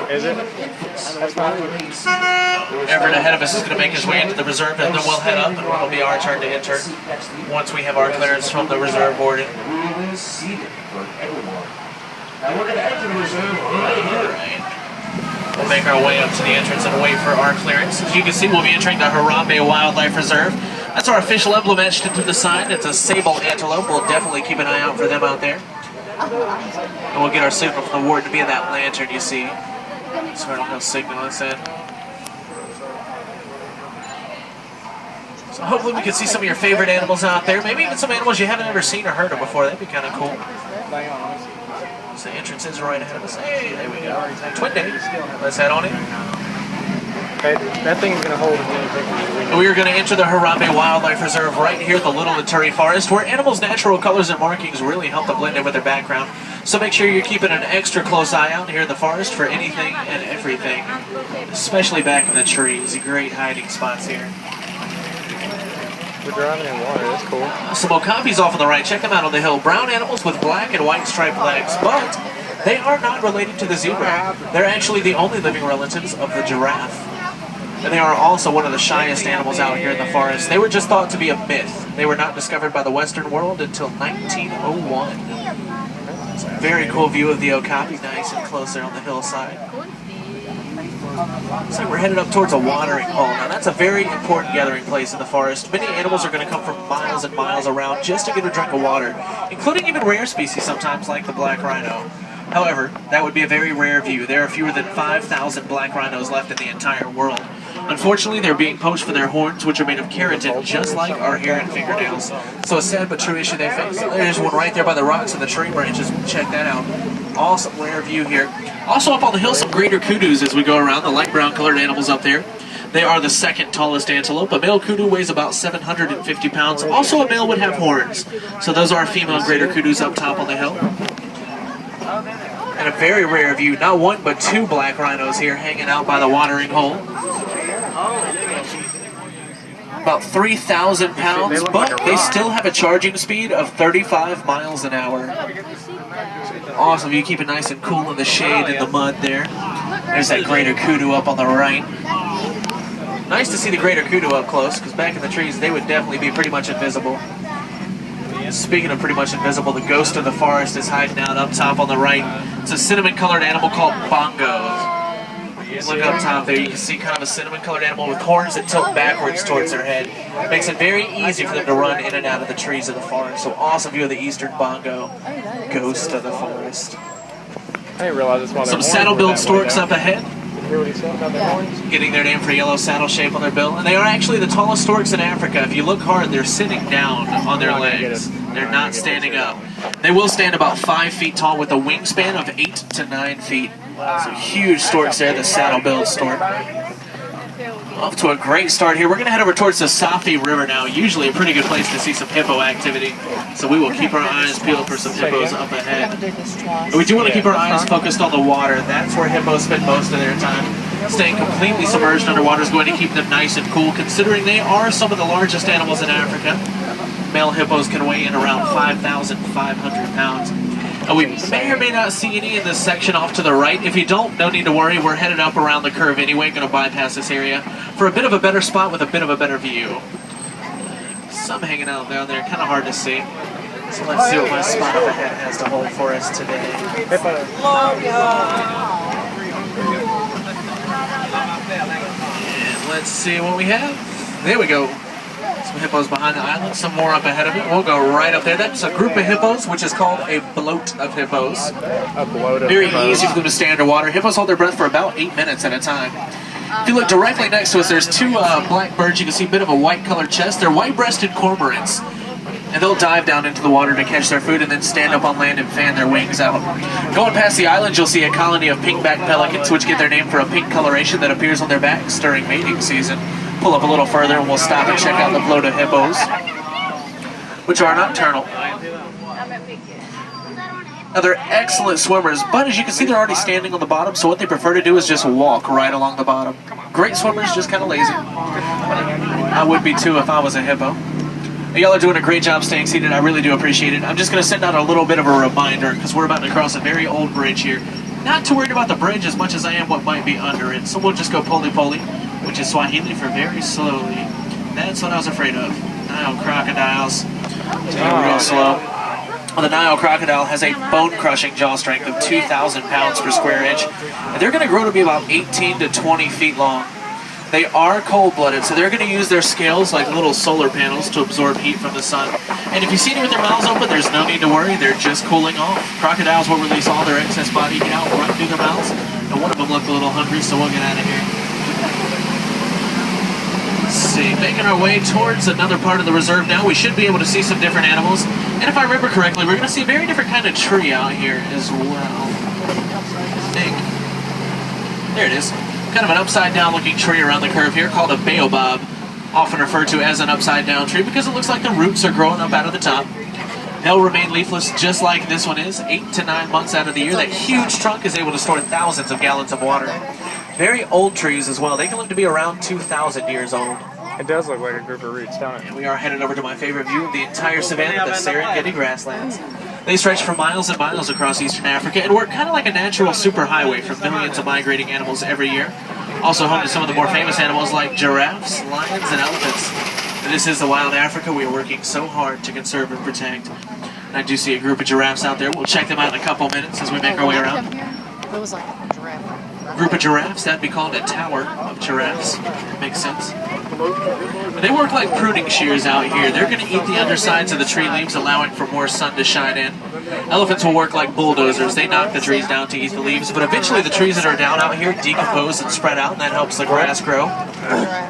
Is it? Everett ahead of us is going to make his way into the reserve, and then we'll head up, and it'll be our turn to enter once we have our clearance from the reserve boarding. Now we're going to enter the reserve right here. We'll make our way up to the entrance and wait for our clearance. As you can see, we'll be entering the Harambe Wildlife Reserve. That's our official emblem etched into the sign. It's a sable antelope. We'll definitely keep an eye out for them out there. And we'll get our signal from the warden to be in that lantern you see. So I don't have signal us in. So hopefully we can see some of your favorite animals out there. Maybe even some animals you haven't ever seen or heard of before. That'd be kind of cool. So the entrance is right ahead of us. Hey, there we go. Twin Day. Let's head on in. That thing's going to hold it. We are going to enter the Harambe Wildlife Reserve right here at the Little Ituri Forest, where animals' natural colors and markings really help to blend in with their background. So make sure you're keeping an extra close eye out here in the forest for anything and everything, especially back in the trees. Great hiding spots here. We're driving in water, that's cool. Some okapis off on the right. Check them out on the hill. Brown animals with black and white striped legs, but they are not related to the zebra. They're actually the only living relatives of the giraffe. And they are also one of the shyest animals out here in the forest. They were just thought to be a myth. They were not discovered by the Western world until 1901. It's a very cool view of the okapi, nice and close there on the hillside. Looks like we're headed up towards a watering hole. Now that's a very important gathering place in the forest. Many animals are going to come from miles and miles around just to get a drink of water, including even rare species sometimes like the black rhino. However, that would be a very rare view. There are fewer than 5,000 black rhinos left in the entire world. Unfortunately, they're being poached for their horns, which are made of keratin, just like our hair and fingernails. So a sad but true issue they face. There's one right there by the rocks and the tree branches. Check that out. Awesome rare view here. Also up on the hill, some greater kudus as we go around, the light brown colored animals up there. They are the second tallest antelope. A male kudu weighs about 750 pounds. Also a male would have horns. So those are our female greater kudus up top on the hill. And a very rare view, not one but two black rhinos here hanging out by the watering hole. About 3,000 pounds, but they still have a charging speed of 35 miles an hour. Awesome, you keep it nice and cool in the shade in the mud there. There's that greater kudu up on the right. Nice to see the greater kudu up close, because back in the trees they would definitely be pretty much invisible. Speaking of pretty much invisible, the ghost of the forest is hiding out up top on the right. It's a cinnamon-colored animal called bongo. Look up top there, you can see kind of a cinnamon-colored animal with horns that tilt backwards towards their head. Makes it very easy for them to run in and out of the trees of the forest. So awesome view of the eastern bongo, ghost of the forest. I didn't realize that's why some saddle-billed storks up ahead. Hear what he said about their horns? Getting their name for yellow saddle shape on their bill. And they are actually the tallest storks in Africa. If you look hard, they're sitting down on their legs. They're not standing up. They will stand about 5 feet tall with a wingspan of 8 to 9 feet. So huge storks there, the saddle-billed stork. Off to a great start here. We're going to head over towards the Safi River now. Usually a pretty good place to see some hippo activity. So we will keep our eyes peeled for some hippos up ahead. And we do want to keep our eyes focused on the water. That's where hippos spend most of their time. Staying completely submerged underwater is going to keep them nice and cool, considering they are some of the largest animals in Africa. Male hippos can weigh in around 5,500 pounds. And we may or may not see any in this section off to the right. If you don't, no need to worry. We're headed up around the curve anyway, going to bypass this area for a bit of a better spot with a bit of a better view. Some hanging out down there, kind of hard to see. So let's see what my spot up ahead has to hold for us today. And let's see what we have. There we go. Some hippos behind the island, some more up ahead of it. We'll go right up there. That's a group of hippos, which is called a bloat of hippos. A bloat of Very hippos. easy for them to stay underwater. Hippos hold their breath for about 8 minutes at a time. If you look directly next to us, there's two black birds. You can see a bit of a white-colored chest. They're white-breasted cormorants. And they'll dive down into the water to catch their food and then stand up on land and fan their wings out. Going past the island, you'll see a colony of pink-backed pelicans, which get their name for a pink coloration that appears on their backs during mating season. Pull up a little further and we'll stop and check out the bloat of hippos, which are nocturnal. Now they're excellent swimmers, but as you can see they're already standing on the bottom, so what they prefer to do is just walk right along the bottom. Great swimmers, just kind of lazy. I would be too if I was a hippo. Y'all are doing a great job staying seated. I really do appreciate it. I'm just going to send out a little bit of a reminder because we're about to cross a very old bridge here. not too worried about the bridge as much as I am what might be under it. So we'll just go poli-poli, which is Swahili for very slowly. That's what I was afraid of. Nile crocodiles. Take it real slow. Well, the Nile crocodile has a bone-crushing jaw strength of 2,000 pounds per square inch. And they're going to grow to be about 18 to 20 feet long. They are cold-blooded, so they're going to use their scales like little solar panels to absorb heat from the sun. And if you see them with their mouths open, there's no need to worry. They're just cooling off. Crocodiles will release all their excess body heat out right through their mouths. And one of them looked a little hungry, so we'll get out of here. Let's see, making our way towards another part of the reserve now. We should be able to see some different animals. And if I remember correctly, we're going to see a very different kind of tree out here as well. I think. There it is. Kind of an upside-down looking tree around the curve here called a baobab, often referred to as an upside-down tree because it looks like the roots are growing up out of the top. They'll remain leafless just like this one is, 8 to 9 months out of the year. That huge trunk is able to store thousands of gallons of water. Very old trees as well. They can live to be around 2,000 years old. It does look like a group of roots, don't it? And we are headed over to my favorite view of the entire savanna, the Serengeti grasslands. They stretch for miles and miles across eastern Africa and work kind of like a natural superhighway for millions of migrating animals every year. Also home to some of the more famous animals like giraffes, lions, and elephants. And this is the wild Africa we are working so hard to conserve and protect. And I do see a group of giraffes out there. We'll check them out in a couple minutes as we make our way around. It was like a giraffe. Group of giraffes, that'd be called a tower of giraffes. Makes sense. They work like pruning shears out here. They're going to eat the undersides of the tree leaves, allowing for more sun to shine in. Elephants will work like bulldozers. They knock the trees down to eat the leaves, but eventually the trees that are down out here decompose and spread out, and that helps the grass grow.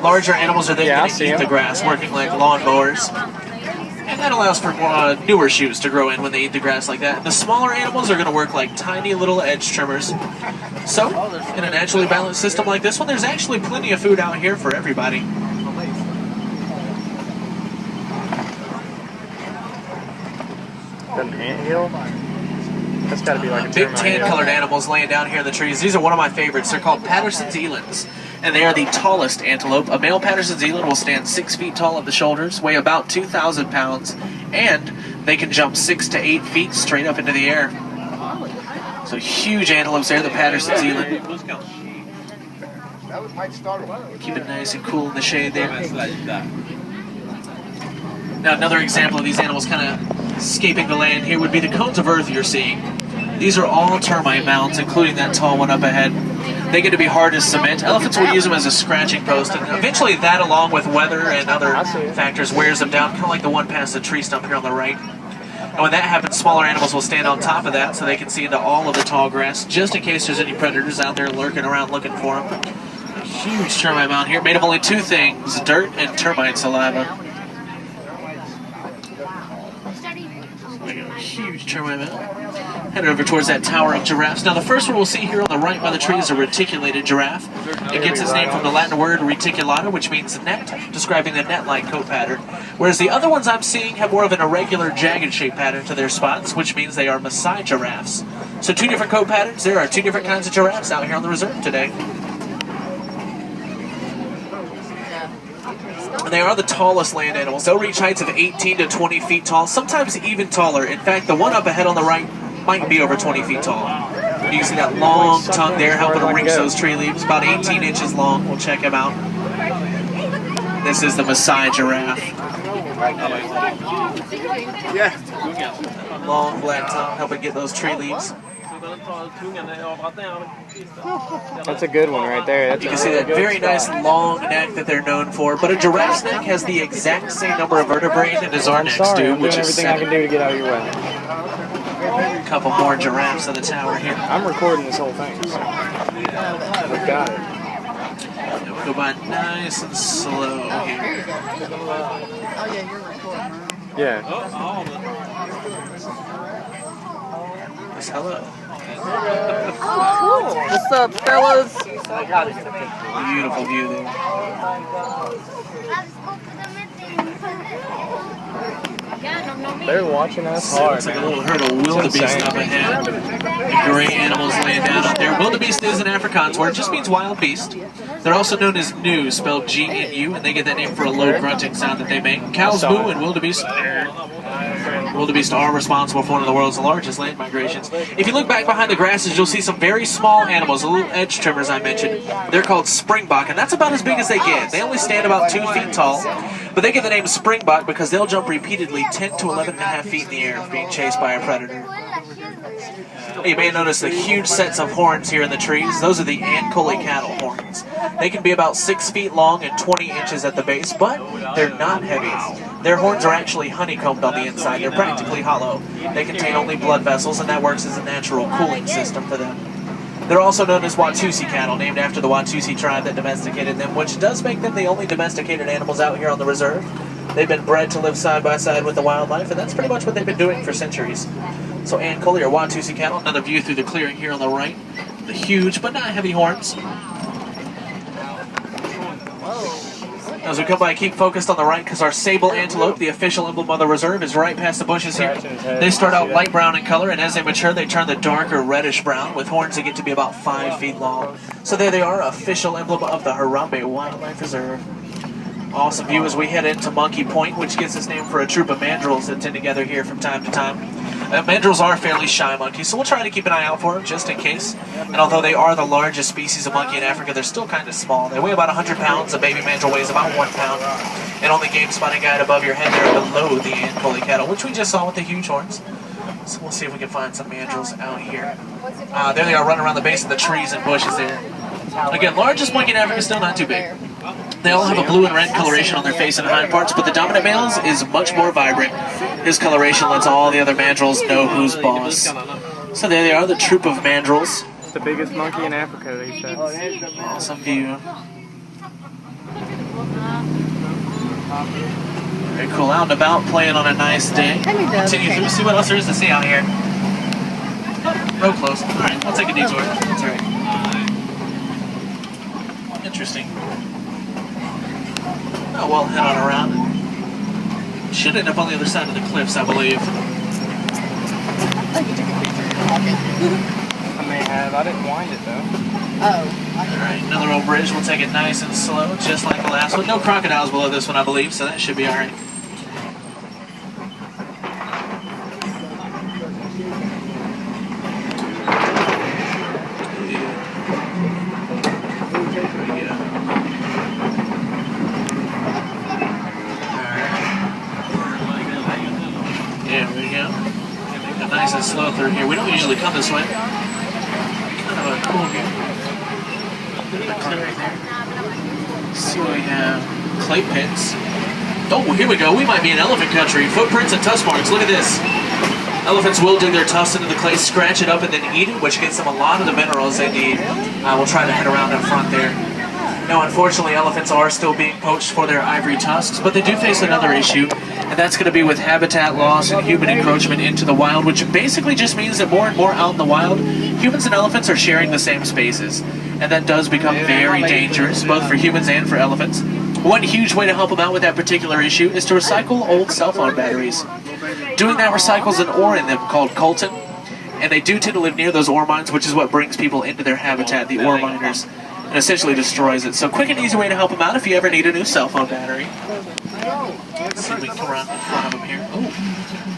Larger animals are then going to eat the grass, working like lawnmowers. And that allows for more newer shoots to grow in when they eat the grass like that. The smaller animals are going to work like tiny little edge trimmers. So, in a naturally balanced system like this one, there's actually plenty of food out here for everybody. An anthill? That's got to be like a Big tan-colored animals laying down here in the trees. These are one of my favorites. They're called Patterson's elands, and they are the tallest antelope. A male Patterson's eland will stand 6 feet tall at the shoulders, weigh about 2,000 pounds, and they can jump 6 to 8 feet straight up into the air. So huge antelopes there, the Patterson's eland. Keep it nice and cool in the shade there. Now another example of these animals kind of escaping the land here would be the cones of earth you're seeing. These are all termite mounds, including that tall one up ahead. They get to be hard as cement. Elephants will use them as a scratching post, and eventually that, along with weather and other factors, wears them down, kind of like the one past the tree stump here on the right. And when that happens, smaller animals will stand on top of that so they can see into all of the tall grass, just in case there's any predators out there lurking around looking for them. A huge termite mound here, made of only two things, dirt and termite saliva. Huge termite mound. Headed over towards that tower of giraffes. Now the first one we'll see here on the right by the tree is a reticulated giraffe. It gets its name from the Latin word reticulata, which means net, describing the net-like coat pattern. Whereas the other ones I'm seeing have more of an irregular, jagged-shaped pattern to their spots, which means they are Maasai giraffes. So two different coat patterns. There are two different kinds of giraffes out here on the reserve today. And they are the tallest land animals. They'll reach heights of 18 to 20 feet tall, sometimes even taller. In fact, the one up ahead on the right might be over 20 feet tall. You can see that long tongue there helping to reach those tree leaves, about 18 inches long. We'll check him out. This is the Maasai giraffe. Long black tongue helping get those tree leaves. That's a good one right there. You can see that very nice long neck that they're known for, but a giraffe's neck has the exact same number of vertebrae as our necks do, which is everything I can do to get out of your way. A couple more giraffes on the tower here. I'm recording this whole thing, so we've got it. We'll go by nice and slow here. Oh yeah, you're recording. Yeah. Yes, hello. What's up, fellas? Beautiful view there. They're watching us hard, Looks like a man. little herd of wildebeest up ahead. The gray animals laying down up there. Wildebeest is an Afrikaans word. It just means wild beast. They're also known as gnu, spelled G-N-U, and they get that name for a low grunting sound that they make. Cows moo and wildebeest. Wildebeest are responsible for one of the world's largest land migrations. If you look back behind the grasses, you'll see some very small animals, the little edge trimmers I mentioned. They're called springbok, and that's about as big as they get. They only stand about 2 feet tall, but they get the name springbok because they'll jump repeatedly 10 to 11.5 feet in the air if being chased by a predator. You may notice the huge sets of horns here in the trees. Those are the Ankole cattle horns. They can be about 6 feet long and 20 inches at the base, but they're not heavy. Their horns are actually honeycombed on the inside. They're practically hollow. They contain only blood vessels, and that works as a natural cooling system for them. They're also known as Watusi cattle, named after the Watusi tribe that domesticated them, which does make them the only domesticated animals out here on the reserve. They've been bred to live side by side with the wildlife, and that's pretty much what they've been doing for centuries. So Ankole or Watusi cattle, another view through the clearing here on the right. The huge but not heavy horns. As we come by, keep focused on the right because our sable antelope, the official emblem of the reserve, is right past the bushes here. They start out light brown in color, and as they mature, they turn the darker reddish brown with horns that get to be about 5 feet long. So there they are, official emblem of the Harambe Wildlife Reserve. Awesome view as we head into Monkey Point, which gets its name for a troop of mandrills that tend to gather here from time to time. Mandrills are fairly shy monkeys, so we'll try to keep an eye out for them just in case. And although they are the largest species of monkey in Africa, they're still kind of small. They weigh about 100 pounds. A baby mandrill weighs about 1 pound. And on the game spotting guide above your head there below the Ankole cattle, which we just saw with the huge horns. So we'll see if we can find some mandrills out here. There they are running around the base of the trees and bushes there. Again, largest monkey in Africa, still not too big. They all have a blue and red coloration on their face and hind parts, but the dominant male's is much more vibrant. His coloration lets all the other mandrills know who's boss. So there they are, the troop of mandrills. It's the biggest monkey in Africa, they said. Awesome view. Very cool, out and about, playing on a nice day. Continue through, see what else there is to see out here. Real close. Alright, we'll take a detour. That's alright. Interesting. Oh, we'll head on around. Should end up on the other side of the cliffs, I believe. I may have. I didn't wind it though. Oh. Alright, another old bridge. We'll take it nice and slow, just like the last one. No crocodiles below this one, I believe, so that should be alright. There we go. Nice and slow through here. We don't usually come this way. Kind of a cool view. See what we have. Clay pits. Oh, here we go. We might be in elephant country. Footprints and tusk marks. Look at this. Elephants will dig their tusks into the clay, scratch it up, and then eat it, which gets them a lot of the minerals they need. We'll try to head around in front there. Now, unfortunately, elephants are still being poached for their ivory tusks, but they do face another issue, and that's going to be with habitat loss and human encroachment into the wild, which basically just means that more and more out in the wild, humans and elephants are sharing the same spaces, and that does become very dangerous, both for humans and for elephants. One huge way to help them out with that particular issue is to recycle old cell phone batteries. Doing that recycles an ore in them called coltan, and they do tend to live near those ore mines, which is what brings people into their habitat, the ore miners, and essentially destroys it. So quick and easy way to help them out if you ever need a new cell phone battery. Let's see if we can come around in front of them here. Ooh,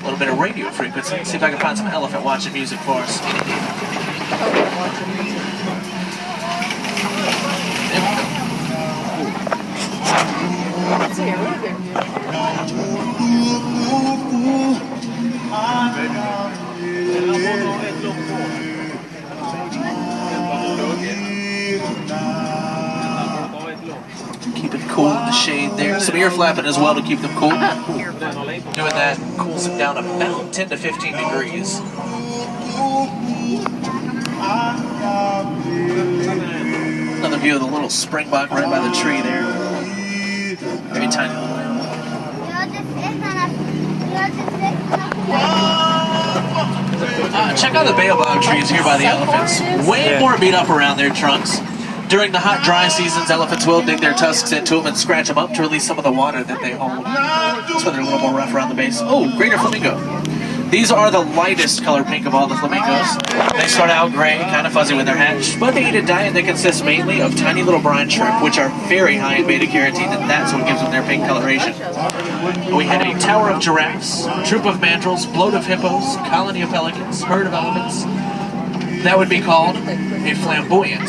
a little bit of radio frequency. Let's see if I can find some elephant watching music for us. There we go. That's a really good view. Keep it cool in the shade there. Some ear flapping as well to keep them cool. Doing that cools them down about 10 to 15 degrees. Another view of the little springbok right by the tree there. Very tiny little animal. Check out the baobab trees here by the elephants. Way more beat up around their trunks. During the hot, dry seasons, elephants will dig their tusks into them and scratch them up to release some of the water that they hold. That's why they're a little more rough around the base. Oh, greater flamingo. These are the lightest color pink of all the flamingos. They start out gray, kind of fuzzy when they're hatched, but they eat a diet that consists mainly of tiny little brine shrimp, which are very high in beta-carotene, and that's what gives them their pink coloration. We had a tower of giraffes, troop of mandrills, bloat of hippos, colony of pelicans, herd of elephants. That would be called a flamboyance.